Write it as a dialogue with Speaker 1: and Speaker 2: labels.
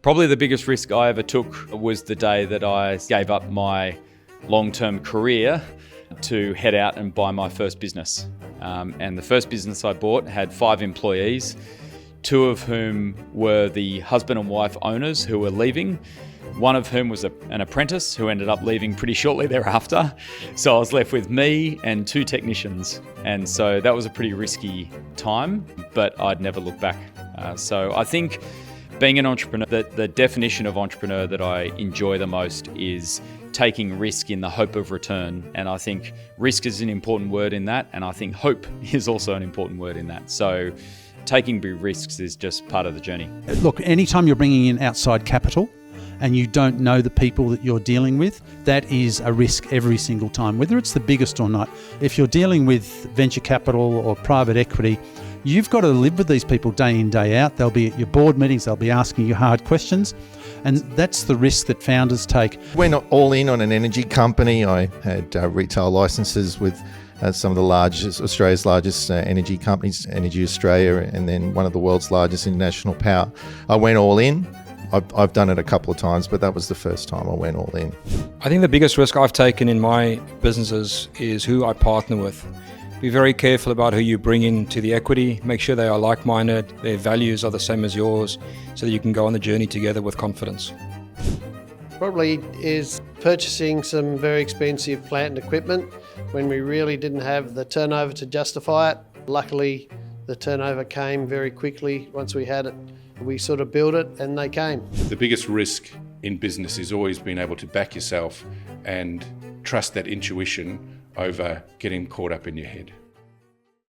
Speaker 1: Probably the biggest risk I ever took was the day that I gave up my long-term career to head out and buy my first business. And the first business I bought had 5 employees, 2 of whom were the husband and wife owners who were leaving, one of whom was an apprentice who ended up leaving pretty shortly thereafter. So I was left with me and 2 technicians. And so that was a pretty risky time, but I'd never look back. So I think being an entrepreneur, the definition of entrepreneur that I enjoy the most is taking risk in the hope of return. And I think risk is an important word in that. And I think hope is also an important word in that. So taking big risks is just part of the journey.
Speaker 2: Look, anytime you're bringing in outside capital and you don't know the people that you're dealing with, that is a risk every single time, whether it's the biggest or not. If you're dealing with venture capital or private equity, you've got to live with these people day in, day out. They'll be at your board meetings, they'll be asking you hard questions. And that's the risk that founders take.
Speaker 3: Went all in on an energy company. I had retail licenses with some of the largest, Australia's largest energy companies, Energy Australia, and then one of the world's largest international power. I went all in. I've done it a couple of times, but that was the first time I went all in.
Speaker 4: I think the biggest risk I've taken in my businesses is who I partner with. Be very careful about who you bring into the equity. Make sure they are like-minded, their values are the same as yours, so that you can go on the journey together with confidence.
Speaker 5: Probably is purchasing some very expensive plant and equipment when we really didn't have the turnover to justify it. Luckily, the turnover came very quickly once we had it. We sort of built it and they came.
Speaker 6: The biggest risk in business is always being able to back yourself and trust that intuition over getting caught up in your head.